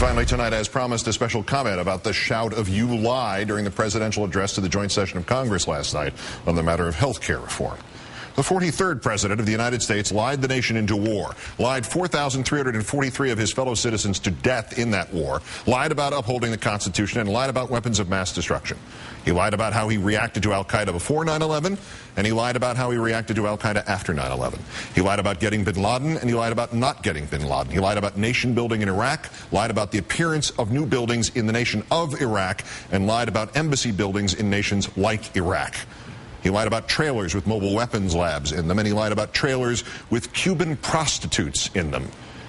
Finally tonight, as promised, a special comment about the shout of "you lie" during the presidential address to the joint session of Congress last night on the matter of health care reform. The 43rd president of the United States lied the nation into war, lied 4,343 of his fellow citizens to death in that war, lied about upholding the Constitution, and lied about weapons of mass destruction. He lied about how he reacted to al-Qaeda before 9/11, and he lied about how he reacted to al-Qaeda after 9/11. He lied about getting bin Laden, and he lied about not getting bin Laden. He lied about nation building in Iraq, lied about the appearance of new buildings in the nation of Iraq, and lied about embassy buildings in nations like Iraq. He lied about trailers with mobile weapons labs in them, and he lied about trailers with Cuban prostitutes in them.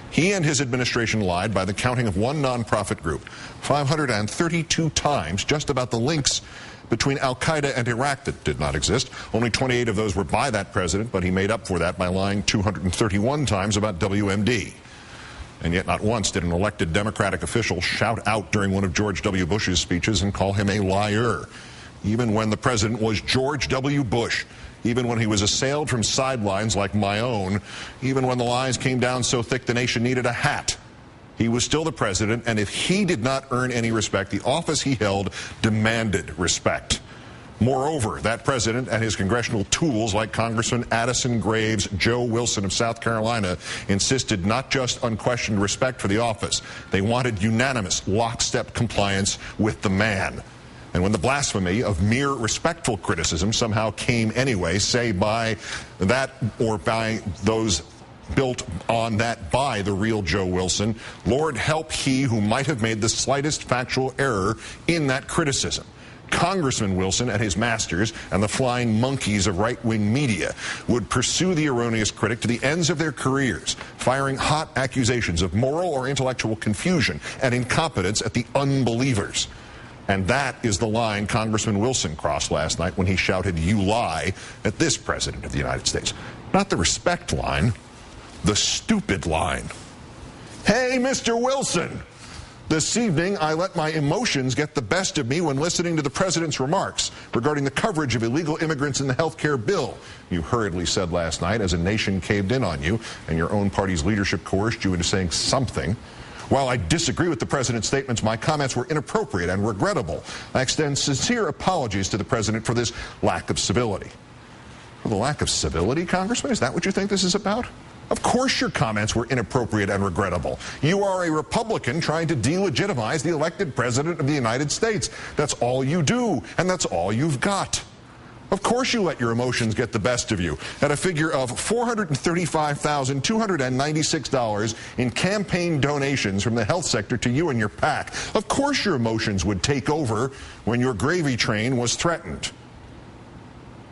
He and his administration lied by the counting of one nonprofit group 532 times just about the links between al-Qaeda and Iraq that did not exist. Only 28 of those were by that president, but he made up for that by lying 231 times about WMD. And yet not once did an elected Democratic official shout out during one of George W. Bush's speeches and call him a liar. Even when the president was George W. Bush, even when he was assailed from sidelines like my own, even when the lies came down so thick the nation needed a hat, he was still the president, and if he did not earn any respect, the office he held demanded respect. Moreover, that president and his congressional tools like Congressman Addison Graves, Joe Wilson of South Carolina, insisted not just unquestioned respect for the office. They wanted unanimous, lockstep compliance with the man. And when the blasphemy of mere respectful criticism somehow came anyway, say by that or by those built on that by the real Joe Wilson, Lord help he who might have made the slightest factual error in that criticism. Congressman Wilson and his masters and the flying monkeys of right-wing media would pursue the erroneous critic to the ends of their careers, firing hot accusations of moral or intellectual confusion and incompetence at the unbelievers. And that is the line Congressman Wilson crossed last night when he shouted, "You lie," at this president of the United States. Not the respect line, the stupid line. Hey, Mr. Wilson, this evening I let my emotions get the best of me when listening to the president's remarks regarding the coverage of illegal immigrants in the health care bill. You hurriedly said last night as a nation caved in on you and your own party's leadership coerced you into saying something. While I disagree with the president's statements, my comments were inappropriate and regrettable. I extend sincere apologies to the president for this lack of civility. For the lack of civility, Congressman? Is that what you think this is about? Of course your comments were inappropriate and regrettable. You are a Republican trying to delegitimize the elected president of the United States. That's all you do, and that's all you've got. Of course you let your emotions get the best of you. At a figure of $435,296 in campaign donations from the health sector to you and your PAC, of course your emotions would take over when your gravy train was threatened.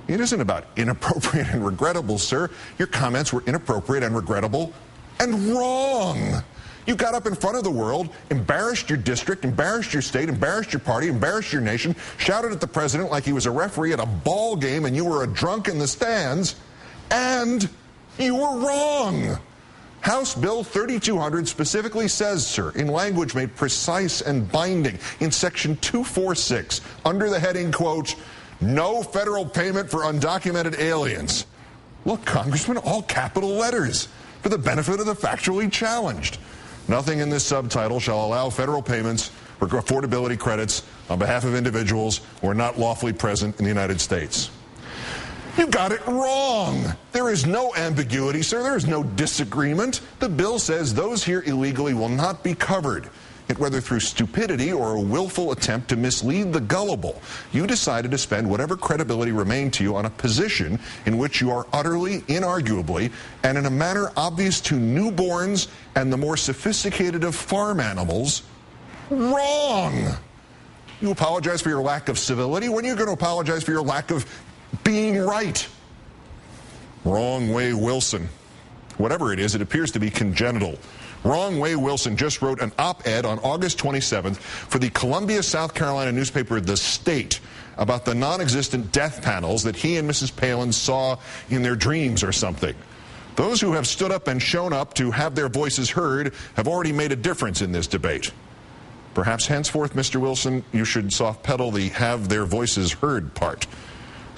It isn't about inappropriate and regrettable, sir. Your comments were inappropriate and regrettable and wrong. You got up in front of the world, embarrassed your district, embarrassed your state, embarrassed your party, embarrassed your nation, shouted at the president like he was a referee at a ball game and you were a drunk in the stands, and you were wrong. House Bill 3200 specifically says, sir, in language made precise and binding, in Section 246, under the heading, quote, "No federal payment for undocumented aliens." Look, Congressman, all capital letters for the benefit of the factually challenged. Nothing in this subtitle shall allow federal payments for affordability credits on behalf of individuals who are not lawfully present in the United States. You got it wrong. There is no ambiguity, sir. There is no disagreement. The bill says those here illegally will not be covered. Yet whether through stupidity or a willful attempt to mislead the gullible, you decided to spend whatever credibility remained to you on a position in which you are utterly, inarguably, and in a manner obvious to newborns and the more sophisticated of farm animals, wrong. You apologize for your lack of civility. When are you going to apologize for your lack of being right? Wrong way, Wilson. Whatever it is, it appears to be congenital. Wrong Way Wilson just wrote an op-ed on August 27th for the Columbia, South Carolina newspaper The State about the non-existent death panels that he and Mrs. Palin saw in their dreams or something. Those who have stood up and shown up to have their voices heard have already made a difference in this debate. Perhaps henceforth, Mr. Wilson, you should soft pedal the have their voices heard part.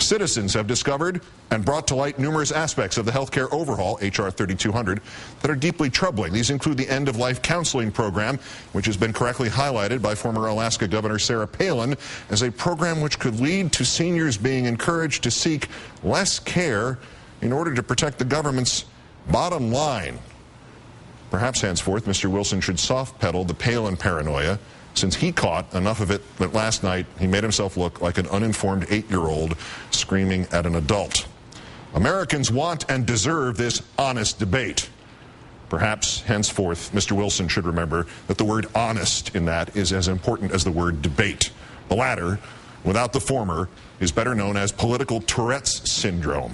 Citizens have discovered and brought to light numerous aspects of the healthcare overhaul, H.R. 3200, that are deeply troubling. These include the end-of-life counseling program, which has been correctly highlighted by former Alaska Governor Sarah Palin as a program which could lead to seniors being encouraged to seek less care in order to protect the government's bottom line. Perhaps henceforth, Mr. Wilson should soft-pedal the Palin paranoia, since he caught enough of it that last night he made himself look like an uninformed 8-year-old screaming at an adult. Americans want and deserve this honest debate. Perhaps henceforth Mr. Wilson should remember that the word honest in that is as important as the word debate. The latter, without the former, is better known as political Tourette's syndrome.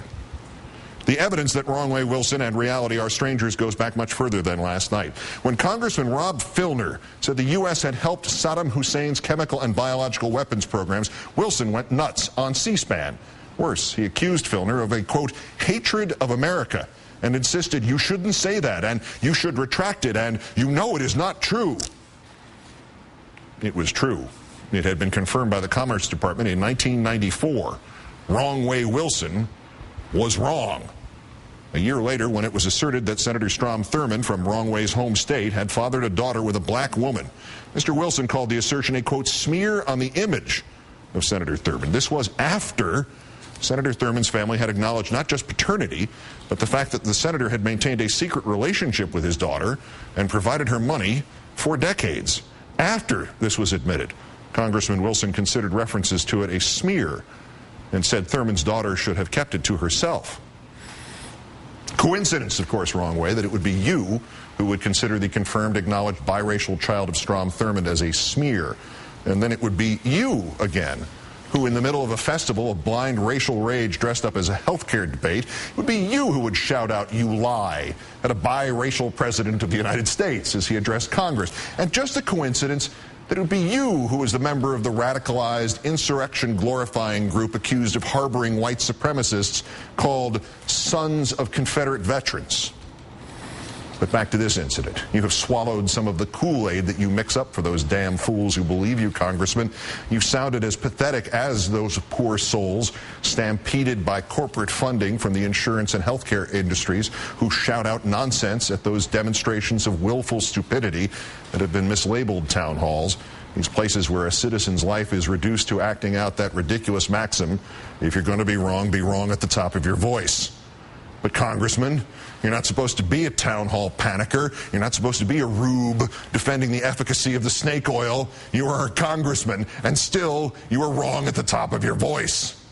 The evidence that Wrong Way Wilson and reality are strangers goes back much further than last night. When Congressman Rob Filner said the U.S. had helped Saddam Hussein's chemical and biological weapons programs, Wilson went nuts on C-SPAN. Worse, he accused Filner of a, quote, hatred of America, and insisted you shouldn't say that, and you should retract it, and you know it is not true. It was true. It had been confirmed by the Commerce Department in 1994. Wrong Way Wilson was wrong. A year later, when it was asserted that Senator Strom Thurmond from Wrong Way's home state had fathered a daughter with a black woman, Mr. Wilson called the assertion a, quote, smear on the image of Senator Thurmond. This was after Senator Thurmond's family had acknowledged not just paternity, but the fact that the senator had maintained a secret relationship with his daughter and provided her money for decades. After this was admitted, Congressman Wilson considered references to it a smear and said Thurmond's daughter should have kept it to herself. Coincidence, of course, Wrong Way, that it would be you who would consider the confirmed, acknowledged biracial child of Strom Thurmond as a smear. And then it would be you again who, in the middle of a festival of blind racial rage dressed up as a healthcare debate, it would be you who would shout out, you lie, at a biracial president of the United States as he addressed Congress. And just a coincidence that it would be you who was the member of the radicalized, insurrection-glorifying group accused of harboring white supremacists called Sons of Confederate Veterans. But back to this incident. You have swallowed some of the Kool-Aid that you mix up for those damn fools who believe you, Congressman. You sounded as pathetic as those poor souls stampeded by corporate funding from the insurance and healthcare industries who shout out nonsense at those demonstrations of willful stupidity that have been mislabeled town halls. These places where a citizen's life is reduced to acting out that ridiculous maxim, if you're going to be wrong at the top of your voice. But Congressman, you're not supposed to be a town hall panicker. You're not supposed to be a rube defending the efficacy of the snake oil. You are a congressman, and still you are wrong at the top of your voice.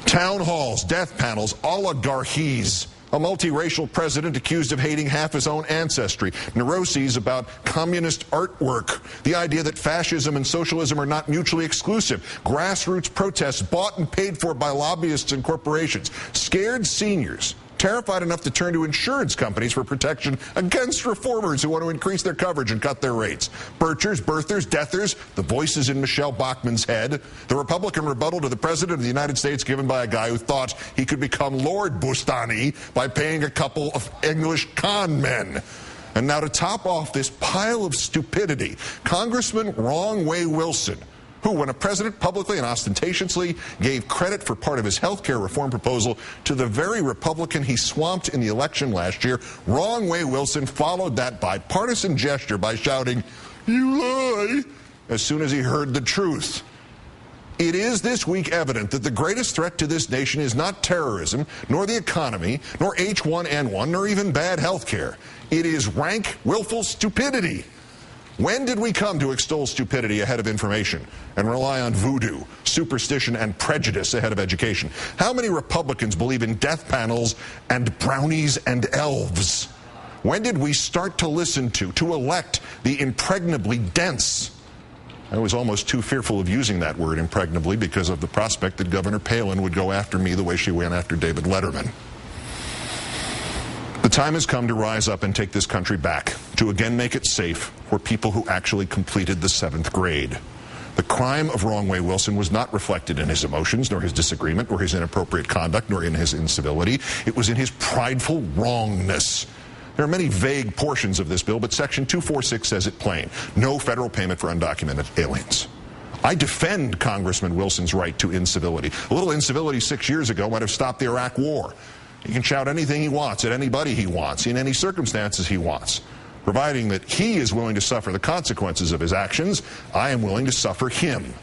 Town halls, death panels, oligarchies, a multiracial president accused of hating half his own ancestry, neuroses about communist artwork, the idea that fascism and socialism are not mutually exclusive, grassroots protests bought and paid for by lobbyists and corporations, scared seniors, terrified enough to turn to insurance companies for protection against reformers who want to increase their coverage and cut their rates. Birchers, birthers, deathers, the voices in Michelle Bachmann's head. The Republican rebuttal to the President of the United States given by a guy who thought he could become Lord Bustani by paying a couple of English con men. And now to top off this pile of stupidity, Congressman Wrong Way Wilson, who, when a president publicly and ostentatiously gave credit for part of his health care reform proposal to the very Republican he swamped in the election last year, Wrong Way Wilson followed that bipartisan gesture by shouting, "You lie," as soon as he heard the truth. It is this week evident that the greatest threat to this nation is not terrorism, nor the economy, nor H1N1, nor even bad health care. It is rank, willful stupidity. When did we come to extol stupidity ahead of information and rely on voodoo, superstition, and prejudice ahead of education? How many Republicans believe in death panels and brownies and elves? When did we start to listen to elect the impregnably dense? I was almost too fearful of using that word impregnably because of the prospect that Governor Palin would go after me the way she went after David Letterman. The time has come to rise up and take this country back, to again make it safe for people who actually completed the 7th grade. The crime of Wrong Way Wilson was not reflected in his emotions, nor his disagreement, nor his inappropriate conduct, nor in his incivility. It was in his prideful wrongness. There are many vague portions of this bill, but Section 246 says it plain. No federal payment for undocumented aliens. I defend Congressman Wilson's right to incivility. A little incivility 6 years ago might have stopped the Iraq War. He can shout anything he wants at anybody he wants, in any circumstances he wants. Providing that he is willing to suffer the consequences of his actions, I am willing to suffer him.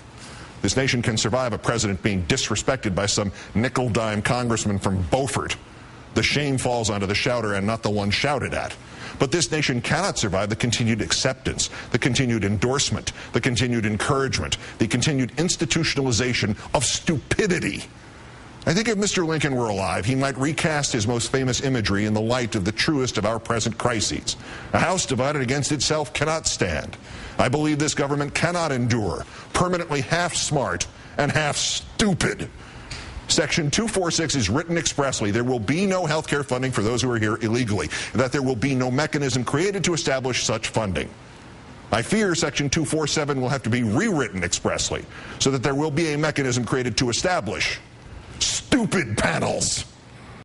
This nation can survive a president being disrespected by some nickel-dime congressman from Beaufort. The shame falls onto the shouter and not the one shouted at. But this nation cannot survive the continued acceptance, the continued endorsement, the continued encouragement, the continued institutionalization of stupidity. I think if Mr. Lincoln were alive, he might recast his most famous imagery in the light of the truest of our present crises. A house divided against itself cannot stand. I believe this government cannot endure permanently half smart and half stupid. Section 246 is written expressly. There will be no health care funding for those who are here illegally, and that there will be no mechanism created to establish such funding. I fear Section 247 will have to be rewritten expressly, so that there will be a mechanism created to establish stupid panels.